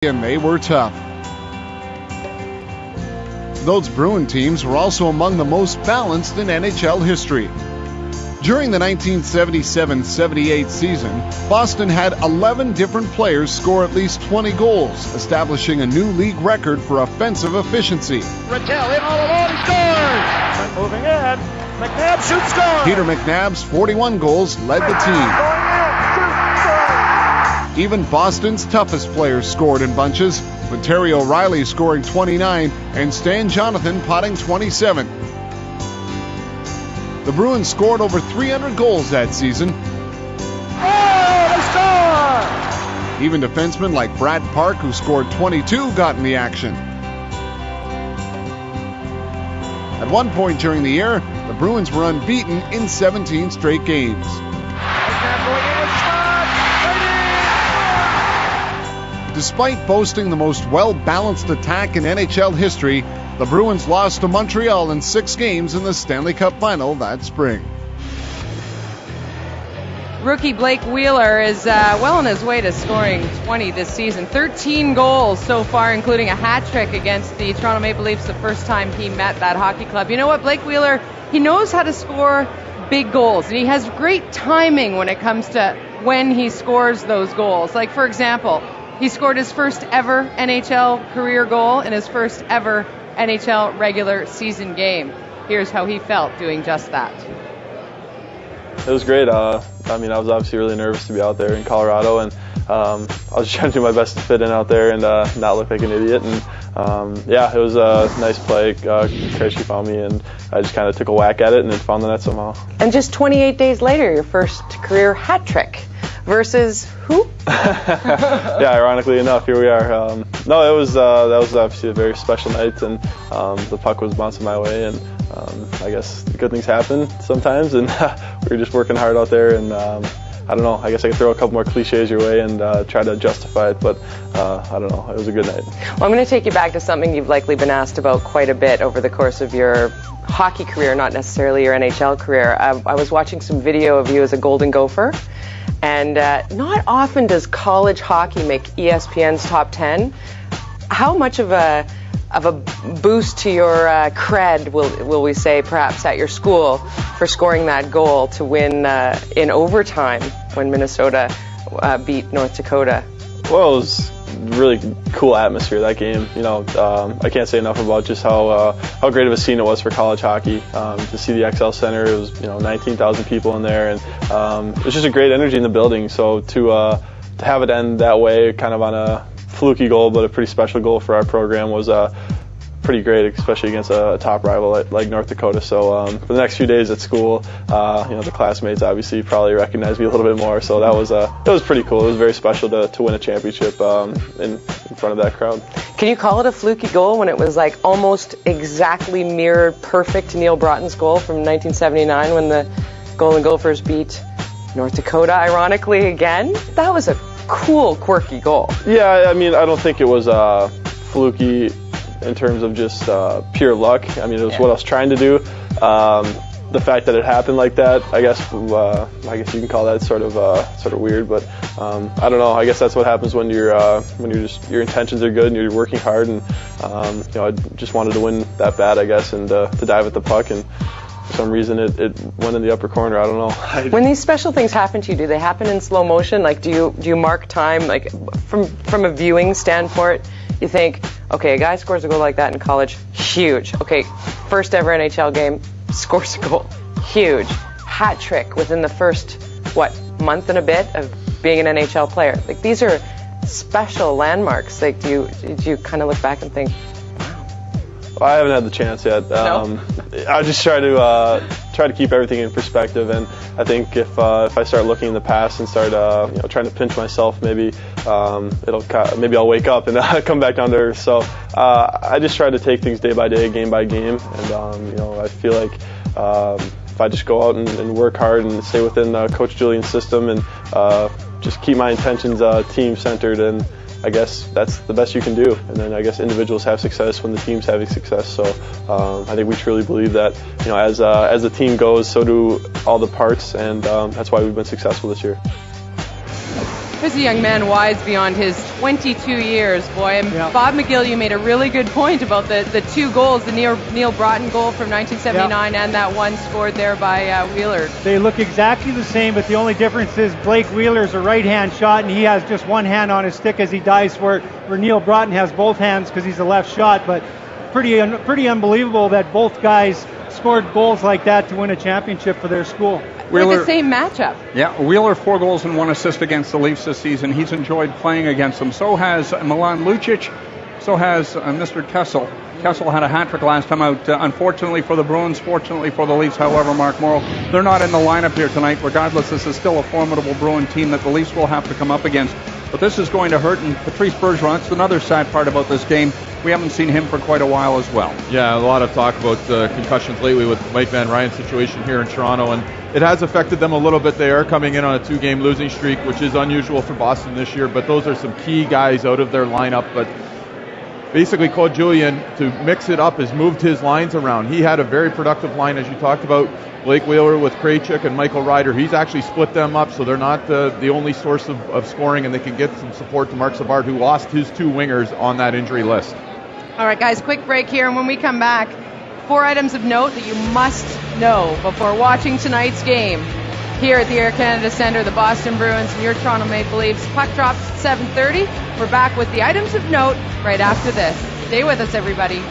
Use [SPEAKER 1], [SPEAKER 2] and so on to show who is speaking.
[SPEAKER 1] and they were tough. Those Bruin teams were also among the most balanced in NHL history. During the 1977-78 season, Boston had 11 different players score at least 20 goals, establishing a new league record for offensive efficiency.
[SPEAKER 2] Rattel in all alone, he scores! Moving in, McNabb shoots, scores!
[SPEAKER 1] Peter McNabb's 41 goals led the team. Even Boston's toughest players scored in bunches, with Terry O'Reilly scoring 29 and Stan Jonathan potting 27. The Bruins scored over 300 goals that season.
[SPEAKER 2] Oh, they score!
[SPEAKER 1] Even defensemen like Brad Park, who scored 22, got in the action. At one point during the year, the Bruins were unbeaten in 17 straight games. Despite boasting the most well-balanced attack in NHL history, the Bruins lost to Montreal in 6 games in the Stanley Cup Final that spring.
[SPEAKER 3] Rookie Blake Wheeler is well on his way to scoring 20 this season. 13 goals so far, including a hat trick against the Toronto Maple Leafs the first time he met that hockey club. You know what, Blake Wheeler, he knows how to score big goals, and he has great timing when it comes to when he scores those goals. Like, for example, he scored his first ever NHL career goal in his first ever NHL regular season game. Here's how he felt doing just that.
[SPEAKER 4] It was great. I was obviously really nervous to be out there in Colorado, and I was just trying to do my best to fit in out there and not look like an idiot. And it was a nice play. Krejci found me, and I just kind of took a whack at it and then found the net somehow.
[SPEAKER 3] And just 28 days later, your first career hat trick. Versus who?
[SPEAKER 4] Yeah, ironically enough, here we are. That was obviously a very special night, and the puck was bouncing my way, and I guess good things happen sometimes, and we were just working hard out there, and I don't know, I guess I could throw a couple more cliches your way and try to justify it, but I don't know, it was a good night.
[SPEAKER 3] Well, I'm going to take you back to something you've likely been asked about quite a bit over the course of your hockey career, not necessarily your NHL career. I was watching some video of you as a Golden Gopher. And not often does college hockey make ESPN's top 10. How much of a boost to your cred will we say perhaps at your school for scoring that goal to win in overtime when Minnesota beat North Dakota?
[SPEAKER 4] Well, it was really cool atmosphere that game. You know, I can't say enough about just how great of a scene it was for college hockey. To see the XL Center, it was 19,000 people in there, and it was just a great energy in the building. So to have it end that way, kind of on a fluky goal, but a pretty special goal for our program, was pretty great, especially against a top rival like North Dakota. So for the next few days at school, the classmates obviously probably recognized me a little bit more. So that was pretty cool. It was very special to win a championship in front of that crowd.
[SPEAKER 3] Can you call it a fluky goal when it was like almost exactly mirrored perfect Neil Broughton's goal from 1979 when the Golden Gophers beat North Dakota, ironically again? That was a cool, quirky goal.
[SPEAKER 4] Yeah, I mean, I don't think it was fluky in terms of just pure luck. I mean, it was what I was trying to do. The fact that it happened like that, I guess you can call that sort of weird. But I don't know. I guess that's what happens when your intentions are good and you're working hard. And I just wanted to win that bad, I guess, and to dive at the puck. And for some reason, it went in the upper corner. I don't know.
[SPEAKER 3] When these special things happen to you, do they happen in slow motion? Like, do you mark time? Like, from a viewing standpoint, you think, okay, a guy scores a goal like that in college, huge. Okay, first ever NHL game, scores a goal, huge. Hat trick within the first, month and a bit of being an NHL player. Like, these are special landmarks. Like, do you kind of look back and think, wow?
[SPEAKER 4] Well, I haven't had the chance yet.
[SPEAKER 3] No?
[SPEAKER 4] I just try to keep everything in perspective, and I think if I start looking in the past and start trying to pinch myself, maybe I'll wake up and come back down to earth. So I just try to take things day by day, game by game, and I feel like if I just go out and work hard and stay within Coach Julian's system and just keep my intentions team centered, and I guess that's the best you can do. And then I guess individuals have success when the team's having success. So I think we truly believe that, as the team goes, so do all the parts, and that's why we've been successful this year.
[SPEAKER 3] Here's a young man wise beyond his 22 years, boy. And Bob McGill, you made a really good point about the 2 goals, the Neil Broughton goal from 1979 and that one scored there by Wheeler.
[SPEAKER 2] They look exactly the same, but the only difference is Blake Wheeler's a right-hand shot, and he has just one hand on his stick as he dives for it, where Neil Broughton has both hands because he's a left shot. But pretty unbelievable that both guys scored goals like that to win a championship for their school.
[SPEAKER 3] Wheeler, like the same matchup.
[SPEAKER 5] Yeah, Wheeler 4 goals and 1 assist against the Leafs this season. He's enjoyed playing against them. So has Milan Lucic. So has Mr. Kessel. Kessel had a hat trick last time out. Unfortunately for the Bruins, fortunately for the Leafs, however, Mark Morrow, they're not in the lineup here tonight. Regardless, this is still a formidable Bruin team that the Leafs will have to come up against. But this is going to hurt, and Patrice Bergeron, that's another sad part about this game. We haven't seen him for quite a while as well.
[SPEAKER 6] Yeah, a lot of talk about concussions lately with Mike Van Ryan's situation here in Toronto, and it has affected them a little bit. They are coming in on a 2-game losing streak, which is unusual for Boston this year, but those are some key guys out of their lineup. But basically, Claude Julien, to mix it up, has moved his lines around. He had a very productive line, as you talked about, Blake Wheeler with Krejcik and Michael Ryder. He's actually split them up, so they're not the only source of scoring, and they can get some support to Marc Savard, who lost his 2 wingers on that injury list.
[SPEAKER 3] All right, guys, quick break here, and when we come back, 4 items of note that you must know before watching tonight's game here at the Air Canada Centre, the Boston Bruins and your Toronto Maple Leafs. Puck drops at 7:30. We're back with the items of note right after this. Stay with us, everybody.